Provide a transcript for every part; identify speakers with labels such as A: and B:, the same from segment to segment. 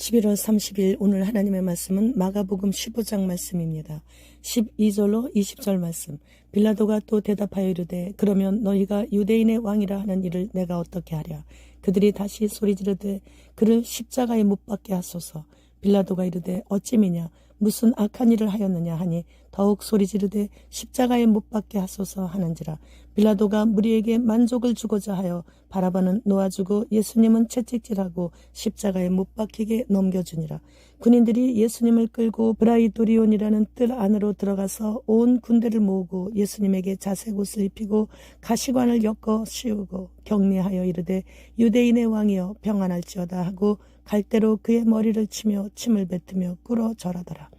A: 11월 30일 오늘 하나님의 말씀은 마가복음 15장 말씀입니다. 12절로 20절 말씀. 빌라도가 또 대답하여 이르되 그러면 너희가 유대인의 왕이라 하는 일을 내가 어떻게 하랴. 그들이 다시 소리지르되 그를 십자가에 못 박게 하소서. 빌라도가 이르되 어찌미냐 무슨 악한 일을 하였느냐 하니 더욱 소리지르되 십자가에 못 박게 하소서 하는지라. 빌라도가 무리에게 만족을 주고자 하여 바라바는 놓아주고 예수님은 채찍질하고 십자가에 못 박히게 넘겨주니라. 군인들이 예수님을 끌고 브라이도리온이라는 뜰 안으로 들어가서 온 군대를 모으고 예수님에게 자색 옷을 입히고 가시관을 엮어 씌우고 격리하여 이르되 유대인의 왕이여 평안할지어다 하고 갈대로 그의 머리를 치며 침을 뱉으며 꿇어 절하더라.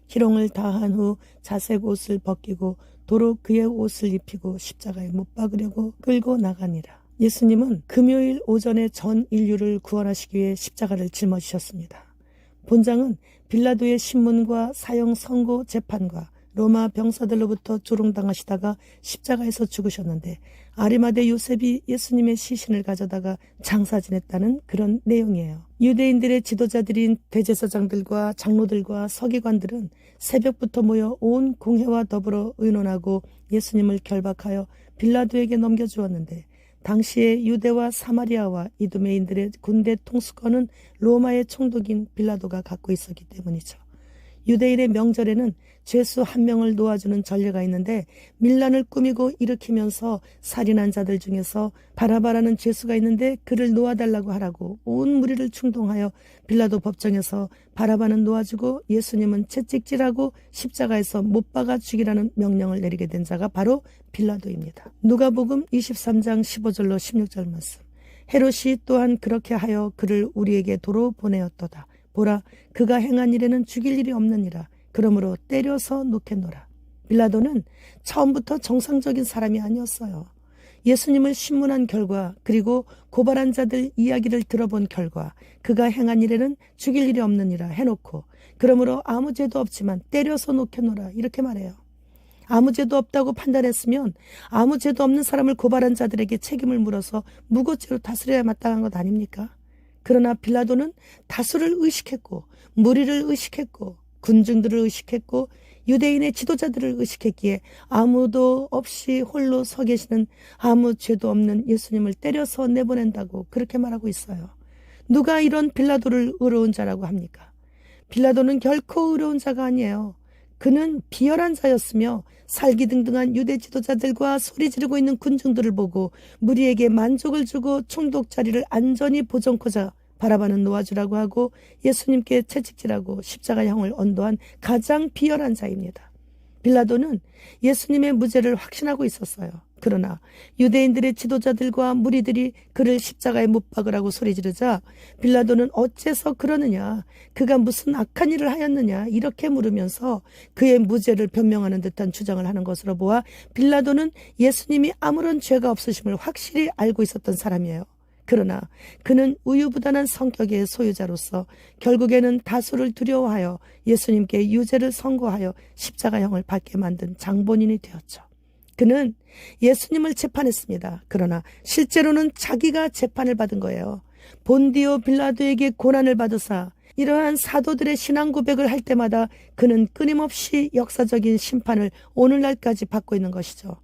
A: 희롱을 다한 후 자색 옷을 벗기고 도로 그의 옷을 입히고 십자가에 못 박으려고 끌고 나가니라. 예수님은 금요일 오전에 전 인류를 구원하시기 위해 십자가를 짊어지셨습니다. 본장은 빌라도의 신문과 사형 선고 재판과 로마 병사들로부터 조롱당하시다가 십자가에서 죽으셨는데 아리마대 요셉이 예수님의 시신을 가져다가 장사 지냈다는 그런 내용이에요. 유대인들의 지도자들인 대제사장들과 장로들과 서기관들은 새벽부터 모여 온 공회와 더불어 의논하고 예수님을 결박하여 빌라도에게 넘겨주었는데 당시에 유대와 사마리아와 이두메인들의 군대 통수권은 로마의 총독인 빌라도가 갖고 있었기 때문이죠. 유대인의 명절에는 죄수 한 명을 놓아주는 전례가 있는데 밀란을 꾸미고 일으키면서 살인한 자들 중에서 바라바라는 죄수가 있는데 그를 놓아달라고 하라고 온 무리를 충동하여 빌라도 법정에서 바라바는 놓아주고 예수님은 채찍질하고 십자가에서 못 박아 죽이라는 명령을 내리게 된 자가 바로 빌라도입니다. 누가복음 23장 15절로 16절 말씀. 헤롯이 또한 그렇게 하여 그를 우리에게 도로 보내었도다. 보라, 그가 행한 일에는 죽일 일이 없느니라. 그러므로 때려서 놓겠노라. 빌라도는 처음부터 정상적인 사람이 아니었어요. 예수님을 신문한 결과 그리고 고발한 자들 이야기를 들어본 결과 그가 행한 일에는 죽일 일이 없느니라 해놓고 그러므로 아무 죄도 없지만 때려서 놓겠노라 이렇게 말해요. 아무 죄도 없다고 판단했으면 아무 죄도 없는 사람을 고발한 자들에게 책임을 물어서 무고죄로 다스려야 마땅한 것 아닙니까? 그러나 빌라도는 다수를 의식했고 무리를 의식했고 군중들을 의식했고 유대인의 지도자들을 의식했기에 아무도 없이 홀로 서 계시는 아무 죄도 없는 예수님을 때려서 내보낸다고 그렇게 말하고 있어요. 누가 이런 빌라도를 의로운 자라고 합니까? 빌라도는 결코 의로운 자가 아니에요. 그는 비열한 자였으며 살기등등한 유대 지도자들과 소리 지르고 있는 군중들을 보고 무리에게 만족을 주고 총독 자리를 안전히 보존코자 바라바는 놓아주라고 하고 예수님께 채찍질하고 십자가형을 언도한 가장 비열한 자입니다. 빌라도는 예수님의 무죄를 확신하고 있었어요. 그러나 유대인들의 지도자들과 무리들이 그를 십자가에 못 박으라고 소리 지르자 빌라도는 어째서 그러느냐, 그가 무슨 악한 일을 하였느냐 이렇게 물으면서 그의 무죄를 변명하는 듯한 주장을 하는 것으로 보아 빌라도는 예수님이 아무런 죄가 없으심을 확실히 알고 있었던 사람이에요. 그러나 그는 우유부단한 성격의 소유자로서 결국에는 다수를 두려워하여 예수님께 유죄를 선고하여 십자가형을 받게 만든 장본인이 되었죠. 그는 예수님을 재판했습니다. 그러나 실제로는 자기가 재판을 받은 거예요. 본디오 빌라도에게 고난을 받으사 이러한 사도들의 신앙 고백을 할 때마다 그는 끊임없이 역사적인 심판을 오늘날까지 받고 있는 것이죠.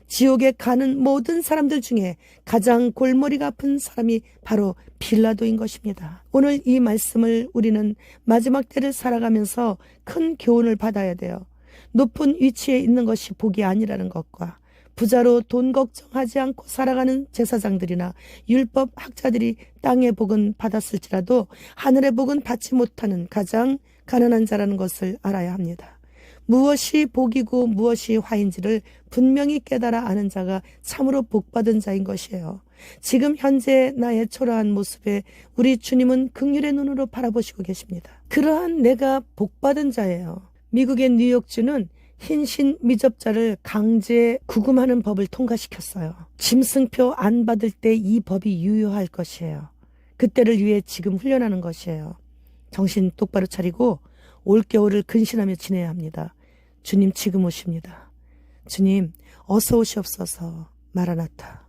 A: 지옥에 가는 모든 사람들 중에 가장 골머리가 아픈 사람이 바로 빌라도인 것입니다. 오늘 이 말씀을 우리는 마지막 때를 살아가면서 큰 교훈을 받아야 돼요. 높은 위치에 있는 것이 복이 아니라는 것과 부자로 돈 걱정하지 않고 살아가는 제사장들이나 율법 학자들이 땅의 복은 받았을지라도 하늘의 복은 받지 못하는 가장 가난한 자라는 것을 알아야 합니다. 무엇이 복이고 무엇이 화인지를 분명히 깨달아 아는 자가 참으로 복받은 자인 것이에요. 지금 현재 나의 초라한 모습에 우리 주님은 긍휼의 눈으로 바라보시고 계십니다. 그러한 내가 복받은 자예요. 미국의 뉴욕주는 흰신 미접자를 강제 구금하는 법을 통과시켰어요. 짐승표 안 받을 때 이 법이 유효할 것이에요. 그때를 위해 지금 훈련하는 것이에요. 정신 똑바로 차리고 올겨울을 근신하며 지내야 합니다. 주님 지금 오십니다. 주님 어서 오시옵소서. 마라나타.